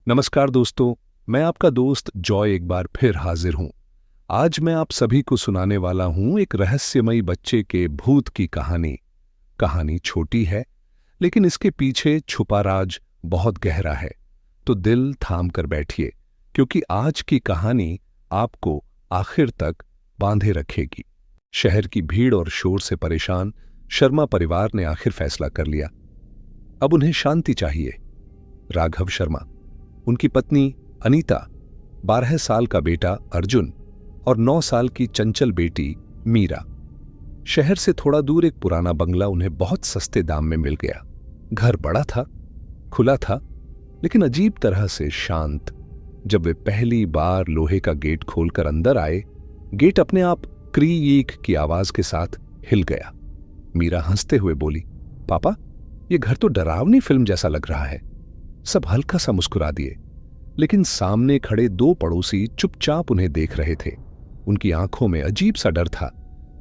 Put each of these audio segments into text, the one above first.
नमस्कार दोस्तों, मैं आपका दोस्त जॉय एक बार फिर हाजिर हूं। आज मैं आप सभी को सुनाने वाला हूं एक रहस्यमयी बच्चे के भूत की कहानी। कहानी छोटी है, लेकिन इसके पीछे छुपा राज बहुत गहरा है। तो दिल थाम कर बैठिए, क्योंकि आज की कहानी आपको आखिर तक बांधे रखेगी। शहर की भीड़ और शोर से परेशान शर्मा परिवार ने आखिर फैसला कर लिया। अब उन्हें शांति चाहिए। राघव शर्मा, उनकी पत्नी अनीता, 12 साल का बेटा अर्जुन और 9 साल की चंचल बेटी मीरा। शहर से थोड़ा दूर एक पुराना बंगला उन्हें बहुत सस्ते दाम में मिल गया। घर बड़ा था, खुला था, लेकिन अजीब तरह से शांत। जब वे पहली बार लोहे का गेट खोलकर अंदर आए, गेट अपने आप क्रीक की आवाज के साथ हिल गया। मीरा हंसते हुए बोली, पापा, ये घर तो डरावनी फिल्म जैसा लग रहा है। सब हल्का सा मुस्कुरा दिए, लेकिन सामने खड़े दो पड़ोसी चुपचाप उन्हें देख रहे थे। उनकी आंखों में अजीब सा डर था।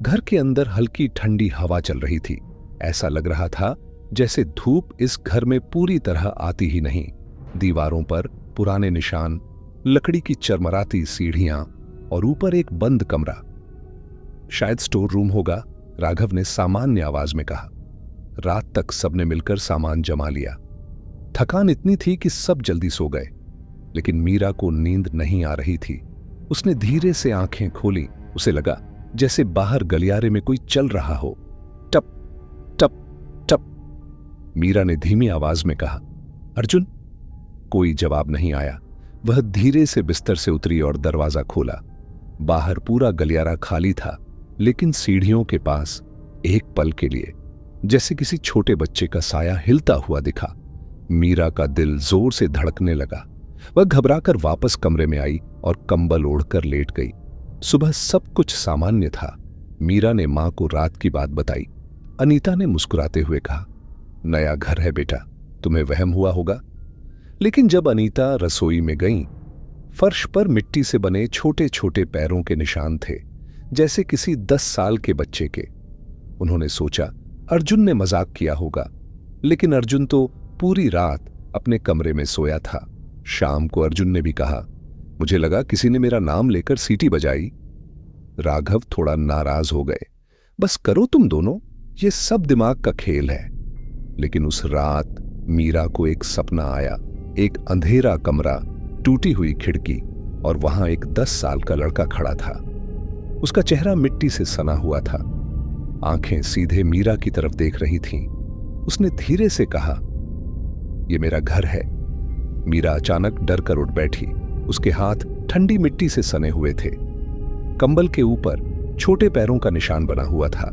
घर के अंदर हल्की ठंडी हवा चल रही थी। ऐसा लग रहा था जैसे धूप इस घर में पूरी तरह आती ही नहीं। दीवारों पर पुराने निशान, लकड़ी की चरमराती सीढ़ियां और ऊपर एक बंद कमरा। शायद स्टोर रूम होगा, राघव ने सामान्य आवाज में कहा। रात तक सबने मिलकर सामान जमा लिया। थकान इतनी थी कि सब जल्दी सो गए, लेकिन मीरा को नींद नहीं आ रही थी। उसने धीरे से आंखें खोली। उसे लगा जैसे बाहर गलियारे में कोई चल रहा हो। टप टप टप। मीरा ने धीमी आवाज में कहा, अर्जुन। कोई जवाब नहीं आया। वह धीरे से बिस्तर से उतरी और दरवाजा खोला। बाहर पूरा गलियारा खाली था, लेकिन सीढ़ियों के पास एक पल के लिए जैसे किसी छोटे बच्चे का साया हिलता हुआ दिखा। मीरा का दिल जोर से धड़कने लगा। वह घबराकर वापस कमरे में आई और कंबल ओढ़कर लेट गई। सुबह सब कुछ सामान्य था। मीरा ने मां को रात की बात बताई। अनीता ने मुस्कुराते हुए कहा, नया घर है बेटा, तुम्हें वहम हुआ होगा। लेकिन जब अनीता रसोई में गईं, फर्श पर मिट्टी से बने छोटे छोटे पैरों के निशान थे, जैसे किसी 10 साल के बच्चे के। उन्होंने सोचा अर्जुन ने मजाक किया होगा, लेकिन अर्जुन तो पूरी रात अपने कमरे में सोया था। शाम को अर्जुन ने भी कहा, मुझे लगा किसी ने मेरा नाम लेकर सीटी बजाई। राघव थोड़ा नाराज हो गए। बस करो तुम दोनों, ये सब दिमाग का खेल है। लेकिन उस रात मीरा को एक सपना आया। एक अंधेरा कमरा, टूटी हुई खिड़की और वहां एक 10 साल का लड़का खड़ा था। उसका चेहरा मिट्टी से सना हुआ था। आंखें सीधे मीरा की तरफ देख रही थीं। उसने धीरे से कहा, ये मेरा घर है। मीरा अचानक डर कर उठ बैठी। उसके हाथ ठंडी मिट्टी से सने हुए थे। कंबल के ऊपर छोटे पैरों का निशान बना हुआ था।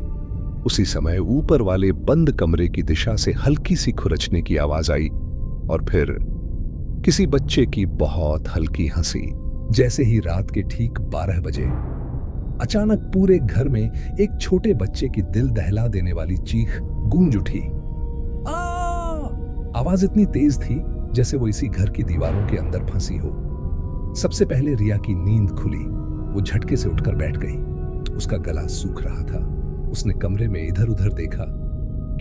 उसी समय ऊपर वाले बंद कमरे की दिशा से हल्की सी खुरचने की आवाज आई और फिर किसी बच्चे की बहुत हल्की हंसी। जैसे ही रात के ठीक 12 बजे अचानक पूरे घर में एक छोटे बच्चे की दिल दहला देने वाली चीख गूंज उठी। आवाज इतनी तेज थी जैसे वो इसी घर की दीवारों के अंदर फंसी हो। सबसे पहले रिया की नींद खुली। वो झटके से उठकर बैठ गई। उसका गला सूख रहा था। उसने कमरे में इधर उधर देखा।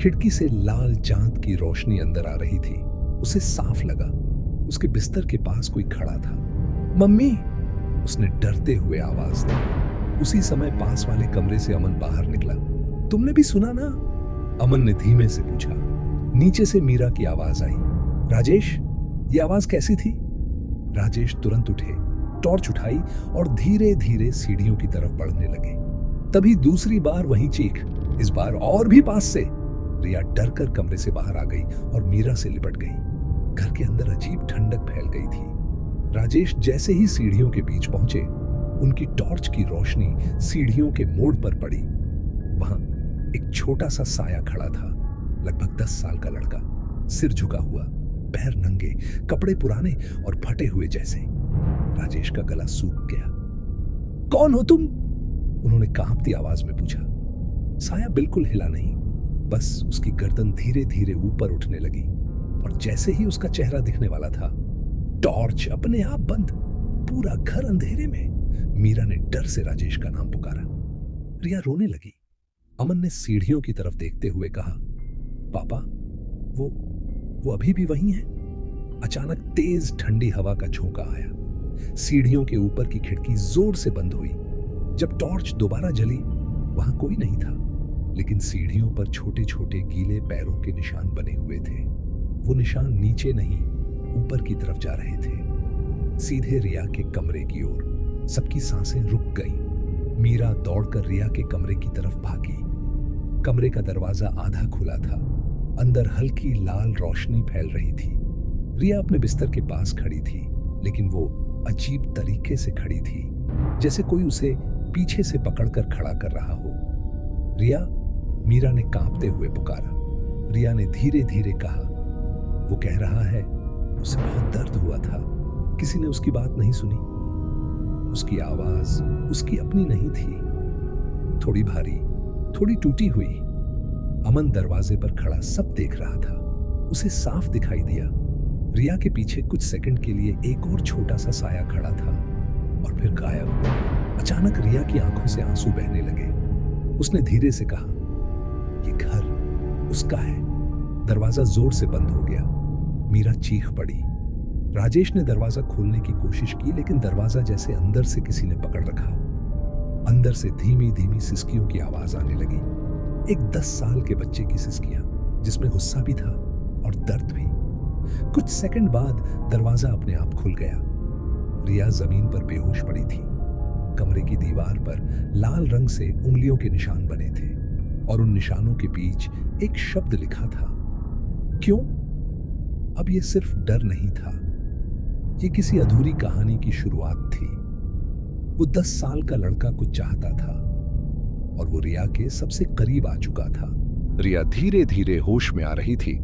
खिड़की से लाल चांद की रोशनी अंदर आ रही थी। उसे साफ लगा उसके बिस्तर के पास कोई खड़ा था। मम्मी, उसने डरते हुए आवाज दी। उसी समय पास वाले कमरे से अमन बाहर निकला। तुमने भी सुना ना? अमन ने धीमे से पूछा। नीचे से मीरा की आवाज आई, राजेश, ये आवाज कैसी थी? राजेश तुरंत उठे, टॉर्च उठाई और धीरे धीरे सीढ़ियों की तरफ बढ़ने लगे। तभी दूसरी बार वही चीख, इस बार और भी पास से। रिया डरकर कमरे से बाहर आ गई और मीरा से लिपट गई। घर के अंदर अजीब ठंडक फैल गई थी। राजेश जैसे ही सीढ़ियों के बीच पहुंचे, उनकी टॉर्च की रोशनी सीढ़ियों के मोड़ पर पड़ी। वहां एक छोटा सा साया खड़ा था, लगभग 10 साल का लड़का, सिर झुका हुआ, पैर नंगे, कपड़े पुराने और फटे हुए जैसे। राजेश का गला सूख गया। कौन हो तुम? उन्होंने कांपती आवाज में पूछा। साया बिल्कुल हिला नहीं, बस उसकी गर्दन धीरे धीरे ऊपर उठने लगी और जैसे ही उसका चेहरा दिखने वाला था, टॉर्च अपने आप बंद। पूरा घर अंधेरे में। मीरा ने डर से राजेश का नाम पुकारा। रिया रोने लगी। अमन ने सीढ़ियों की तरफ देखते हुए कहा, पापा, वो अभी भी वहीं है। अचानक तेज ठंडी हवा का झोंका आया। सीढ़ियों के ऊपर की खिड़की जोर से बंद हुई। जब टॉर्च दोबारा जली, वहां कोई नहीं था, लेकिन सीढ़ियों पर छोटे छोटे गीले पैरों के निशान बने हुए थे। वो निशान नीचे नहीं, ऊपर की तरफ जा रहे थे, सीधे रिया के कमरे की ओर। सबकी सांसें रुक गईं। मीरा दौड़कर रिया के कमरे की तरफ भागी। कमरे का दरवाजा आधा खुला था। अंदर हल्की लाल रोशनी फैल रही थी। रिया अपने बिस्तर के पास खड़ी थी, लेकिन वो अजीब तरीके से खड़ी थी, जैसे कोई उसे पीछे से पकड़कर खड़ा कर रहा हो। रिया, मीरा ने कांपते हुए पुकारा। रिया ने धीरे धीरे कहा, वो कह रहा है। उसे बहुत दर्द हुआ था। किसी ने उसकी बात नहीं सुनी। उसकी आवाज उसकी अपनी नहीं थी, थोड़ी भारी, थोड़ी टूटी हुई। अमन दरवाजे पर खड़ा सब देख रहा था। उसे साफ दिखाई दिया, रिया के पीछे कुछ सेकंड के लिए एक और छोटा सा साया खड़ा था और फिर गायब। अचानक रिया की आंखों से आंसू बहने लगे। उसने धीरे से कहा, ये घर उसका है। दरवाजा जोर से बंद हो गया। मीरा चीख पड़ी। राजेश ने दरवाजा खोलने की कोशिश की, लेकिन दरवाजा जैसे अंदर से किसी ने पकड़ रखा हो। अंदर से धीमी धीमी सिसकियों की आवाज आने लगी। एक 10 साल के बच्चे की सिसकियां, जिसमें गुस्सा भी था और दर्द भी। कुछ सेकंड बाद दरवाजा अपने आप खुल गया। रिया जमीन पर बेहोश पड़ी थी। कमरे की दीवार पर लाल रंग से उंगलियों के निशान बने थे और उन निशानों के बीच एक शब्द लिखा था, क्यों? अब ये सिर्फ डर नहीं था, ये किसी अधूरी कहानी की शुरुआत थी। वो 10 साल का लड़का कुछ चाहता था और वो रिया के सबसे करीब आ चुका था। रिया धीरे धीरे होश में आ रही थी।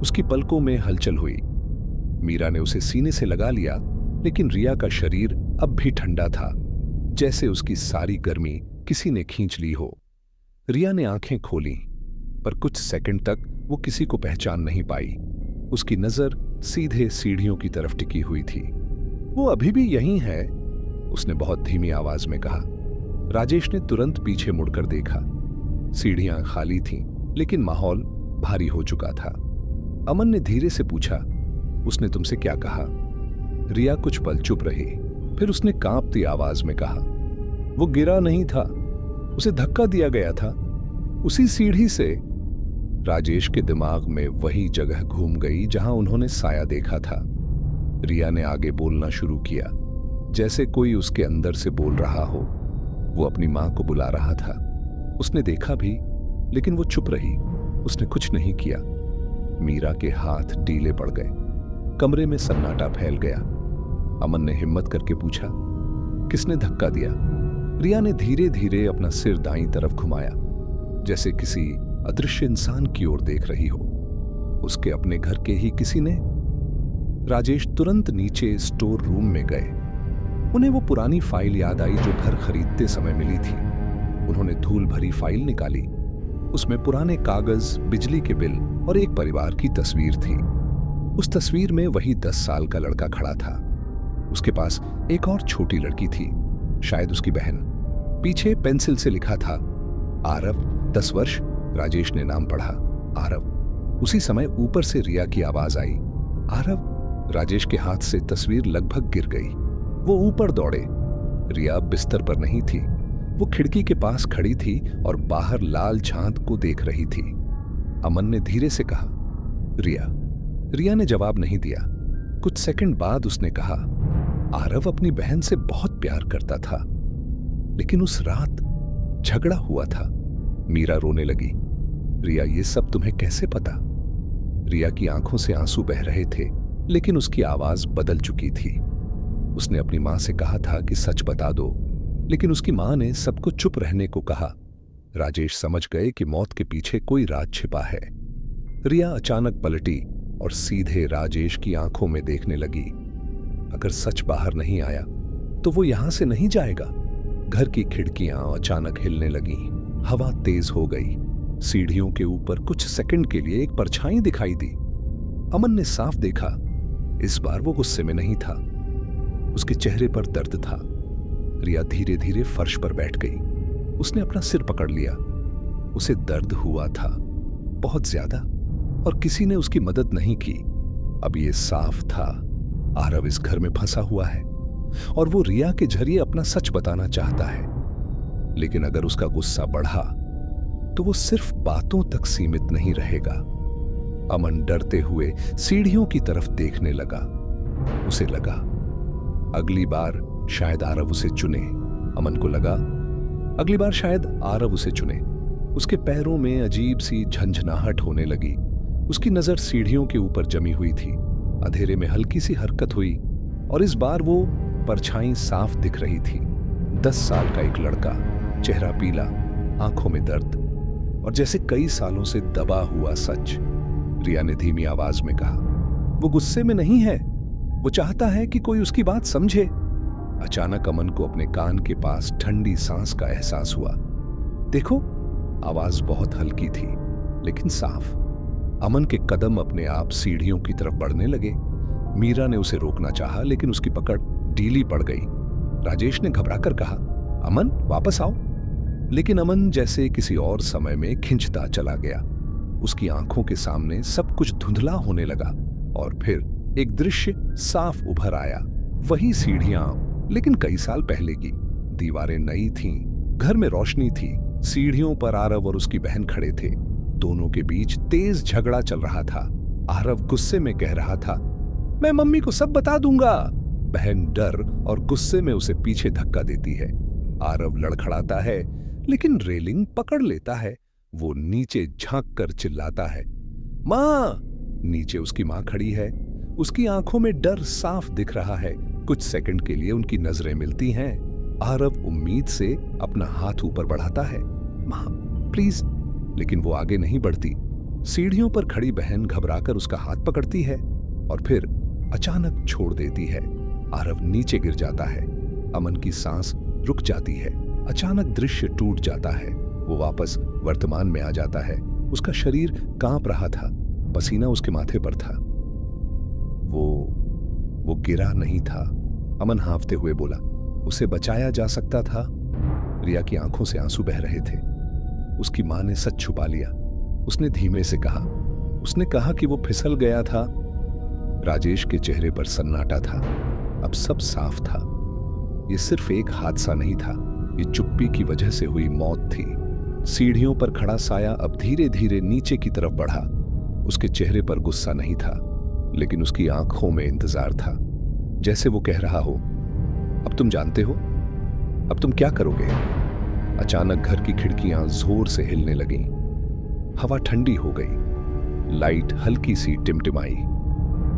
उसकी पलकों में हलचल हुई। मीरा ने उसे सीने से लगा लिया, लेकिन रिया का शरीर अब भी ठंडा था, जैसे उसकी सारी गर्मी किसी ने खींच ली हो। रिया ने आंखें खोली, पर कुछ सेकंड तक वो किसी को पहचान नहीं पाई। उसकी नजर सीधे सीढ़ियों की तरफ टिकी हुई थी। वो अभी भी यहीं है, उसने बहुत धीमी आवाज में कहा। राजेश ने तुरंत पीछे मुड़कर देखा। सीढ़ियां खाली थीं, लेकिन माहौल भारी हो चुका था। अमन ने धीरे से पूछा, उसने तुमसे क्या कहा? रिया कुछ पल चुप रही, फिर उसने कांपती आवाज में कहा, वो गिरा नहीं था, उसे धक्का दिया गया था, उसी सीढ़ी से। राजेश के दिमाग में वही जगह घूम गई जहां उन्होंने साया देखा था। रिया ने आगे बोलना शुरू किया, जैसे कोई उसके अंदर से बोल रहा हो। वो अपनी मां को बुला रहा था। उसने देखा भी, लेकिन वो चुप रही। उसने कुछ नहीं किया। मीरा के हाथ ढीले पड़ गए। कमरे में सन्नाटा फैल गया। अमन ने हिम्मत करके पूछा, किसने धक्का दिया? रिया ने धीरे धीरे अपना सिर दाईं तरफ घुमाया, जैसे किसी अदृश्य इंसान की ओर देख रही हो। उसके अपने घर के ही किसी ने। राजेश तुरंत नीचे स्टोर रूम में गए। उन्हें वो पुरानी फाइल याद आई जो घर खरीदते समय मिली थी। उन्होंने धूल भरी फाइल निकाली। उसमें पुराने कागज, बिजली के बिल और एक परिवार की तस्वीर थी। उस तस्वीर में वही 10 साल का लड़का खड़ा था। उसके पास एक और छोटी लड़की थी, शायद उसकी बहन। पीछे पेंसिल से लिखा था, आरव 10 वर्ष। राजेश ने नाम पढ़ा, आरव। उसी समय ऊपर से रिया की आवाज आई, आरव। राजेश के हाथ से तस्वीर लगभग गिर गई। वो ऊपर दौड़े। रिया बिस्तर पर नहीं थी, वो खिड़की के पास खड़ी थी और बाहर लाल चांद को देख रही थी। अमन ने धीरे से कहा, रिया। रिया ने जवाब नहीं दिया। कुछ सेकंड बाद उसने कहा, आरव अपनी बहन से बहुत प्यार करता था, लेकिन उस रात झगड़ा हुआ था। मीरा रोने लगी। रिया, ये सब तुम्हें कैसे पता? रिया की आंखों से आंसू बह रहे थे, लेकिन उसकी आवाज बदल चुकी थी। उसने अपनी मां से कहा था कि सच बता दो, लेकिन उसकी मां ने सबको चुप रहने को कहा। राजेश समझ गए कि मौत के पीछे कोई राज छिपा है। रिया अचानक पलटी और सीधे राजेश की आंखों में देखने लगी। अगर सच बाहर नहीं आया तो वो यहां से नहीं जाएगा। घर की खिड़कियां अचानक हिलने लगी। हवा तेज हो गई। सीढ़ियों के ऊपर कुछ सेकंड के लिए एक परछाई दिखाई दी। अमन ने साफ देखा। इस बार वो गुस्से में नहीं था, उसके चेहरे पर दर्द था। रिया धीरे धीरे फर्श पर बैठ गई। उसने अपना सिर पकड़ लिया। उसे दर्द हुआ था, बहुत ज्यादा, और किसी ने उसकी मदद नहीं की। अब ये साफ था, आरव इस घर में फंसा हुआ है और वो रिया के जरिए अपना सच बताना चाहता है। लेकिन अगर उसका गुस्सा बढ़ा तो वो सिर्फ बातों तक सीमित नहीं रहेगा। अमन डरते हुए सीढ़ियों की तरफ देखने लगा। उसे लगा अगली बार शायद आरव उसे चुने। अमन को लगा अगली बार शायद आरव उसे चुने। उसके पैरों में अजीब सी झंझनाहट होने लगी। उसकी नजर सीढ़ियों के ऊपर जमी हुई थी। अंधेरे में हल्की सी हरकत हुई और इस बार वो परछाई साफ दिख रही थी। 10 साल का एक लड़का, चेहरा पीला, आंखों में दर्द और जैसे कई सालों से दबा हुआ सच। रिया ने धीमी आवाज में कहा, वो गुस्से में नहीं है, वो चाहता है कि कोई उसकी बात समझे। अचानक अमन को अपने कान के पास ठंडी सांस का एहसास हुआ। देखो, आवाज बहुत हल्की थी लेकिन साफ। अमन के कदम अपने आप सीढ़ियों की तरफ बढ़ने लगे। मीरा ने उसे रोकना चाहा लेकिन उसकी पकड़ ढीली पड़ गई। राजेश ने घबराकर कहा, अमन वापस आओ। लेकिन अमन जैसे किसी और समय में खिंचता चला गया। उसकी आंखों के सामने सब कुछ धुंधला होने लगा और फिर एक दृश्य साफ उभर आया। वही सीढ़ियां, लेकिन कई साल पहले की। दीवारें नई थीं, घर में रोशनी थी। सीढ़ियों पर आरव और उसकी बहन खड़े थे। दोनों के बीच तेज झगड़ा चल रहा था। आरव गुस्से में कह रहा था, मैं मम्मी को सब बता दूंगा। बहन डर और गुस्से में उसे पीछे धक्का देती है। आरव लड़खड़ाता है लेकिन रेलिंग पकड़ लेता है। वो नीचे झांक कर चिल्लाता है, मां! नीचे उसकी मां खड़ी है। उसकी आंखों में डर साफ दिख रहा है। कुछ सेकंड के लिए उनकी नजरें मिलती हैं। आरव उम्मीद से अपना हाथ ऊपर बढ़ाता है, मां प्लीज। लेकिन वो आगे नहीं बढ़ती। सीढ़ियों पर खड़ी बहन घबराकर उसका हाथ पकड़ती है और फिर अचानक छोड़ देती है। आरव नीचे गिर जाता है। अमन की सांस रुक जाती है। अचानक दृश्य टूट जाता है। वो वापस वर्तमान में आ जाता है। उसका शरीर कांप रहा था। पसीना उसके माथे पर था। वो गिरा नहीं था। अमन हांफते हुए बोला, उसे बचाया जा सकता था। रिया की आंखों से आंसू बह रहे थे। उसकी मां ने सच छुपा लिया। उसने धीमे से कहा, उसने कहा कि वो फिसल गया था। राजेश के चेहरे पर सन्नाटा था। अब सब साफ था। ये सिर्फ एक हादसा नहीं था, ये चुप्पी की वजह से हुई मौत थी। सीढ़ियों पर खड़ा साया अब धीरे धीरे नीचे की तरफ बढ़ा। उसके चेहरे पर गुस्सा नहीं था, लेकिन उसकी आंखों में इंतजार था, जैसे वो कह रहा हो, अब तुम जानते हो, अब तुम क्या करोगे। अचानक घर की खिड़कियां जोर से हिलने लगीं। हवा ठंडी हो गई। लाइट हल्की सी टिमटिमाई।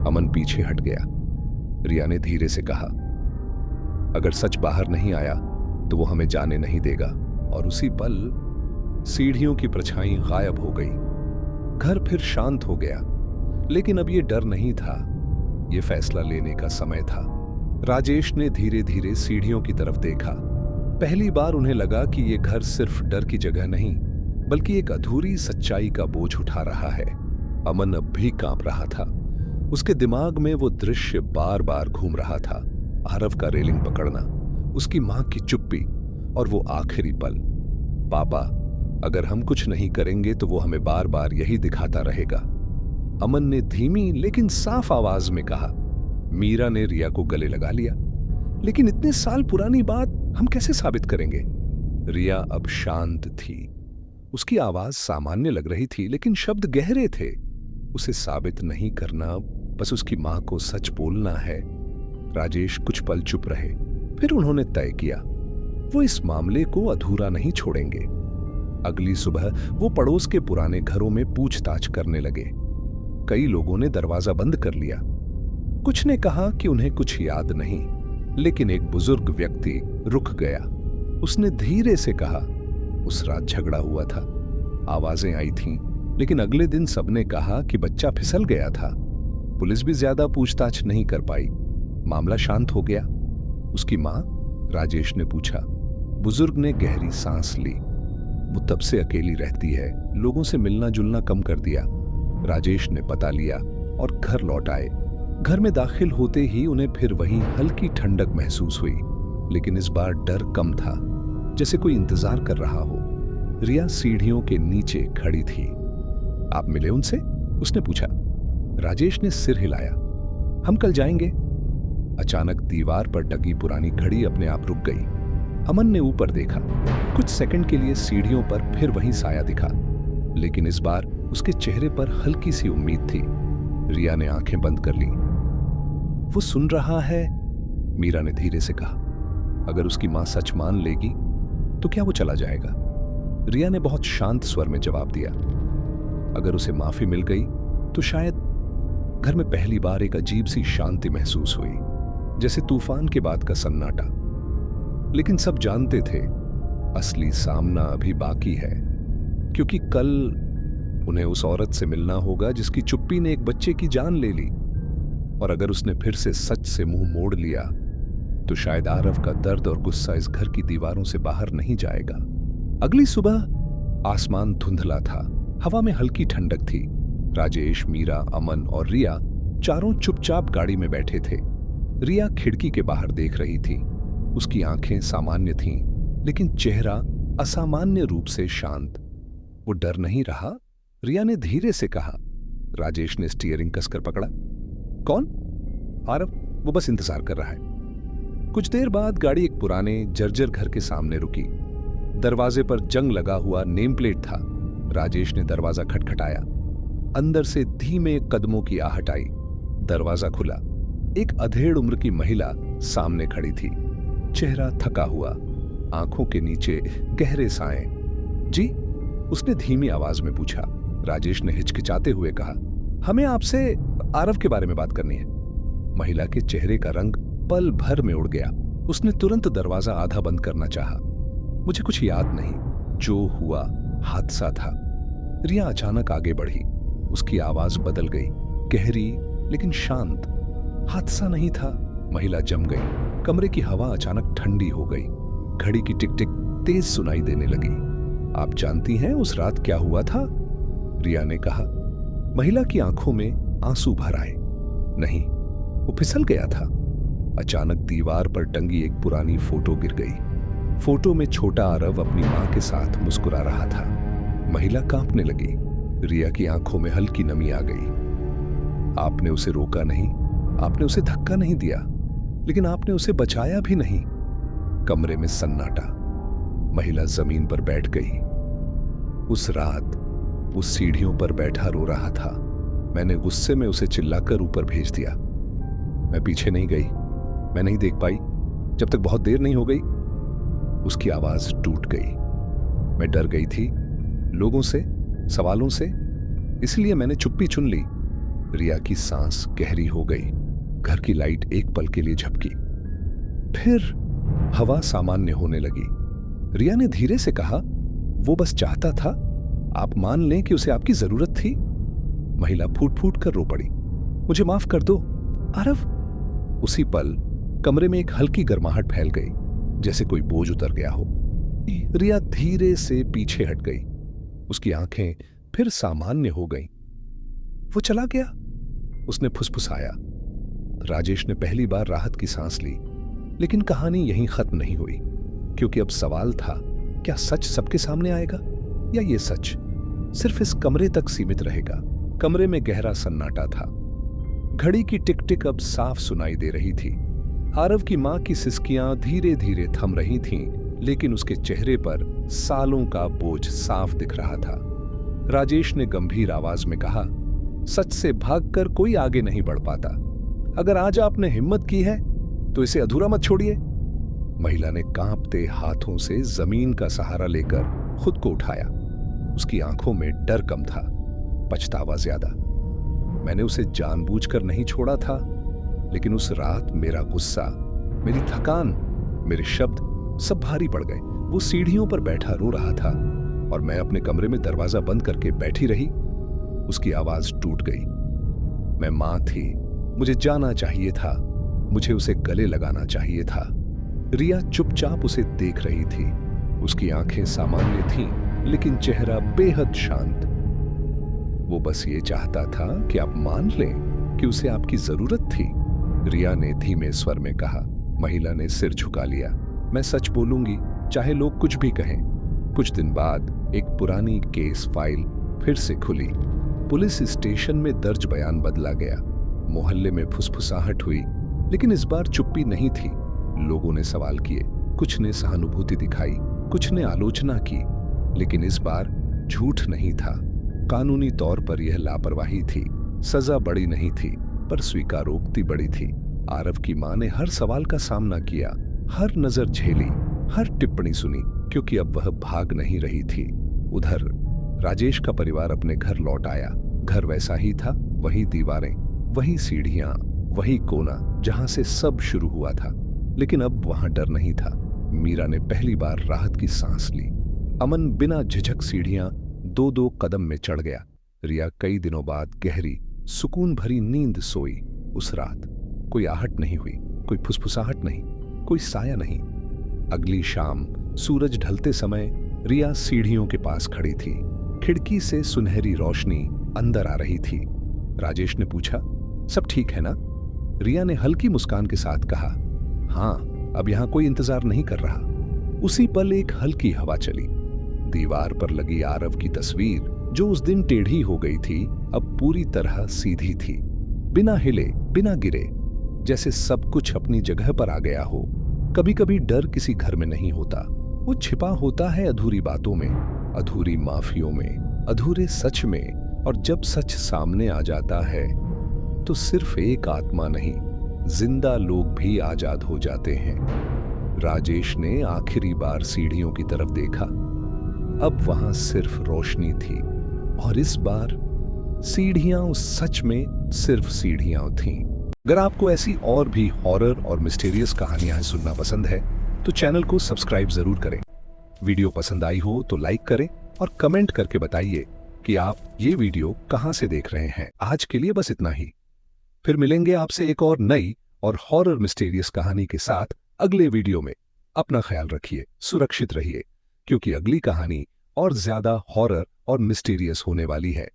अमन पीछे हट गया। रिया ने धीरे से कहा, अगर सच बाहर नहीं आया तो वो हमें जाने नहीं देगा। और उसी पल सीढ़ियों की परछाई गायब हो गई। घर फिर शांत हो गया। लेकिन अब ये डर नहीं था, ये फैसला लेने का समय था। राजेश ने धीरे धीरे सीढ़ियों की तरफ देखा। पहली बार उन्हें लगा कि ये घर सिर्फ डर की जगह नहीं, बल्कि एक अधूरी सच्चाई का बोझ उठा रहा है। अमन अब भी कांप रहा था। उसके दिमाग में वो दृश्य बार बार घूम रहा था। आरव का रेलिंग पकड़ना, उसकी मां की चुप्पी और वो आखिरी पल, पापा अगर हम कुछ नहीं करेंगे तो वो हमें बार बार यही दिखाता रहेगा। अमन ने धीमी लेकिन साफ आवाज में कहा। मीरा ने रिया को गले लगा लिया। लेकिन इतने साल पुरानी बात हम कैसे साबित करेंगे। रिया अब शांत थी। उसकी आवाज सामान्य लग रही थी लेकिन शब्द गहरे थे। उसे साबित नहीं करना, बस उसकी मां को सच बोलना है। राजेश कुछ पल चुप रहे, फिर उन्होंने तय किया, वो इस मामले को अधूरा नहीं छोड़ेंगे। अगली सुबह वो पड़ोस के पुराने घरों में पूछताछ करने लगे। कई लोगों ने दरवाजा बंद कर लिया। कुछ ने कहा कि उन्हें कुछ याद नहीं, लेकिन एक बुजुर्ग व्यक्ति रुक गया। उसने धीरे से कहा, उस रात झगड़ा हुआ था, आवाजें आई थीं, लेकिन अगले दिन सबने कहा कि बच्चा फिसल गया था। पुलिस भी ज्यादा पूछताछ नहीं कर पाई। मामला शांत हो गया। उसकी मां? राजेश ने पूछा। बुजुर्ग ने गहरी सांस ली। वो तब से अकेली रहती है, लोगों से मिलना जुलना कम कर दिया। राजेश ने पता लिया और घर लौट आए। घर में दाखिल होते ही उन्हें फिर वही हल्की ठंडक महसूस हुई, लेकिन इस बार डर कम था, जैसे कोई इंतजार कर रहा हो। रिया सीढ़ियों के नीचे खड़ी थी। आप मिले उनसे? उसने पूछा। राजेश ने सिर हिलाया। हम कल जाएंगे। अचानक दीवार पर टंगी पुरानी घड़ी अपने आप रुक गई। अमन ने ऊपर देखा। कुछ सेकंड के लिए सीढ़ियों पर फिर वही साया दिखा, लेकिन इस बार उसके चेहरे पर हल्की सी उम्मीद थी। रिया ने आंखें बंद कर ली। वो सुन रहा है, मीरा ने धीरे से कहा। अगर उसकी मां सच मान लेगी तो क्या वो चला जाएगा? रिया ने बहुत शांत स्वर में जवाब दिया। अगर उसे माफी मिल गई तो शायद। घर में पहली बार एक अजीब सी शांति महसूस हुई, जैसे तूफान के बाद का सन्नाटा। लेकिन सब जानते थे असली सामना अभी बाकी है, क्योंकि कल उन्हें उस औरत से मिलना होगा जिसकी चुप्पी ने एक बच्चे की जान ले ली। और अगर उसने फिर से सच से मुंह मोड़ लिया तो शायद आरव का दर्द और गुस्सा इस घर की दीवारों से बाहर नहीं जाएगा। अगली सुबह आसमान धुंधला था, हवा में हल्की ठंडक थी। राजेश, मीरा, अमन और रिया चारों चुपचाप गाड़ी में बैठे थे। रिया खिड़की के बाहर देख रही थी। उसकी आंखें सामान्य थीं, लेकिन चेहरा असामान्य रूप से शांत। वो डर नहीं रहा। रिया ने धीरे से कहा। राजेश ने स्टीयरिंग कसकर पकड़ा। कौन? आरव, वो बस इंतजार कर रहा है। कुछ देर बाद गाड़ी एक पुराने जर्जर घर के सामने रुकी। दरवाजे पर जंग लगा हुआ नेम प्लेट था। राजेश ने दरवाजा खटखटाया। अंदर से धीमे कदमों की आहट आई। दरवाजा खुला। एक अधेड़ उम्र की महिला सामने खड़ी थी। चेहरा थका हुआ, आंखों के नीचे गहरे साए। जी? उसने धीमी आवाज में पूछा। राजेश ने हिचकिचाते हुए कहा, हमें आपसे आरव के बारे में बात करनी है। महिला के चेहरे का रंग पल भर में उड़ गया। उसने तुरंत दरवाजा आधा बंद करना चाहा। मुझे कुछ याद नहीं, जो हुआ हादसा था। रिया अचानक आगे बढ़ी। उसकी आवाज बदल गई, गहरी लेकिन शांत। हादसा नहीं था। महिला जम गई। कमरे की हवा अचानक ठंडी हो गई। घड़ी की टिक टिक तेज सुनाई देने लगी। आप जानती हैं उस रात क्या हुआ था? रिया ने कहा। महिला की आंखों में आंसू भर आए। नहीं, वो फिसल गया था। अचानक दीवार पर टंगी एक पुरानी फोटो गिर गई। फोटो में छोटा आरव अपनी मां के साथ मुस्कुरा रहा था। महिला कांपने लगी। रिया की आंखों में हल्की नमी आ गई। आपने उसे रोका नहीं, आपने उसे धक्का नहीं दिया, लेकिन आपने उसे बचाया भी नहीं। कमरे में सन्नाटा। महिला जमीन पर बैठ गई। उस रात वो सीढ़ियों पर बैठा रो रहा था। मैंने गुस्से में उसे चिल्लाकर ऊपर भेज दिया। मैं पीछे नहीं गई, मैं नहीं देख पाई जब तक बहुत देर नहीं हो गई। उसकी आवाज टूट गई। मैं डर गई थी, लोगों से, सवालों से, इसलिए मैंने चुप्पी चुन ली। रिया की सांस गहरी हो गई। घर की लाइट एक पल के लिए झपकी, फिर हवा सामान्य होने लगी। रिया ने धीरे से कहा, वो बस चाहता था आप मान लें कि उसे आपकी जरूरत थी। महिला फूट फूट कर रो पड़ी। मुझे माफ कर दो आरव। उसी पल कमरे में एक हल्की गर्माहट फैल गई, जैसे कोई बोझ उतर गया हो। रिया धीरे से पीछे हट गई। उसकी आंखें फिर सामान्य हो गईं। वो चला गया, उसने फुसफुसाया। राजेश ने पहली बार राहत की सांस ली। लेकिन कहानी यहीं खत्म नहीं हुई, क्योंकि अब सवाल था, क्या सच सबके सामने आएगा, या ये सच सिर्फ इस कमरे तक सीमित रहेगा? कमरे में गहरा सन्नाटा था। घड़ी की टिक टिक अब साफ सुनाई दे रही थी। आरव की मां की सिसकियां धीरे धीरे थम रही थीं, लेकिन उसके चेहरे पर सालों का बोझ साफ दिख रहा था। राजेश ने गंभीर आवाज में कहा, सच से भागकर कोई आगे नहीं बढ़ पाता। अगर आज आपने हिम्मत की है तो इसे अधूरा मत छोड़िए। महिला ने कांपते हाथों से जमीन का सहारा लेकर खुद को उठाया। उसकी आंखों में डर कम था, पछतावा ज्यादा। मैंने उसे जानबूझकर नहीं छोड़ा था, लेकिन उस रात मेरा गुस्सा, मेरी थकान, मेरे शब्द सब भारी पड़ गए। वो सीढ़ियों पर बैठा रो रहा था और मैं अपने कमरे में दरवाजा बंद करके बैठी रही। उसकी आवाज टूट गई। मैं मां थी, मुझे जाना चाहिए था, मुझे उसे गले लगाना चाहिए था। रिया चुपचाप उसे देख रही थी। उसकी आंखें सामान्य थीं, लेकिन चेहरा बेहद शांत। वो बस ये चाहता था कि आप मान लें कि उसे आपकी जरूरत थी। रिया ने धीमे स्वर में कहा। महिला ने सिर झुका लिया। मैं सच बोलूंगी, चाहे लोग कुछ भी कहें। कुछ दिन बाद एक पुरानी केस फाइल फिर से खुली। पुलिस स्टेशन में दर्ज बयान बदला गया, मोहल्ले में फुसफुसाहट हुई, लेकिन इस बार चुप्पी नहीं थी। लोगों ने सवाल किए, कुछ ने सहानुभूति दिखाई, कुछ ने आलोचना की, लेकिन इस बार झूठ नहीं था। कानूनी तौर पर यह लापरवाही थी, सजा बड़ी नहीं थी, पर स्वीकारोक्ति बड़ी थी। आरव की मां ने हर सवाल का सामना किया, हर नजर झेली, हर टिप्पणी सुनी, क्योंकि अब वह भाग नहीं रही थी। उधर राजेश का परिवार अपने घर लौट आया। घर वैसा ही था, वही दीवारें, वही सीढ़ियां, वही कोना जहां से सब शुरू हुआ था। लेकिन अब वहां डर नहीं था। मीरा ने पहली बार राहत की सांस ली। अमन बिना झिझक सीढ़ियां 2-2 कदम में चढ़ गया। रिया कई दिनों बाद गहरी, सुकून भरी नींद सोई। उस रात कोई आहट नहीं हुई, कोई फुसफुसाहट नहीं, कोई साया नहीं। अगली शाम सूरज ढलते समय रिया सीढ़ियों के पास खड़ी थी। खिड़की से सुनहरी रोशनी अंदर आ रही थी। राजेश ने पूछा, सब ठीक है ना? रिया ने हल्की मुस्कान के साथ कहा, हाँ, अब यहां कोई इंतजार नहीं कर रहा। उसी पल एक हल्की हवा चली। दीवार पर लगी आरव की तस्वीर, जो उस दिन टेढ़ी हो गई थी, अब पूरी तरह सीधी थी, बिना हिले, बिना गिरे, जैसे सब कुछ अपनी जगह पर आ गया हो। कभी कभी डर किसी घर में नहीं होता, वो छिपा होता है अधूरी बातों में, अधूरी माफियों में, अधूरे सच में। और जब सच सामने आ जाता है तो सिर्फ एक आत्मा नहीं, जिंदा लोग भी आजाद हो जाते हैं। राजेश ने आखिरी बार सीढ़ियों की तरफ देखा। अब वहां सिर्फ रोशनी थी, और इस बार सीढ़ियां उस सच में सिर्फ सीढ़ियां थीं। अगर आपको ऐसी और भी हॉरर और मिस्टीरियस कहानियां सुनना पसंद है तो चैनल को सब्सक्राइब जरूर करें। वीडियो पसंद आई हो तो लाइक करें और कमेंट करके बताइए कि आप ये वीडियो कहां से देख रहे हैं। आज के लिए बस इतना ही। फिर मिलेंगे आपसे एक और नई और हॉरर मिस्टीरियस कहानी के साथ अगले वीडियो में। अपना ख्याल रखिए, सुरक्षित रहिए, क्योंकि अगली कहानी और ज्यादा हॉरर और मिस्टीरियस होने वाली है।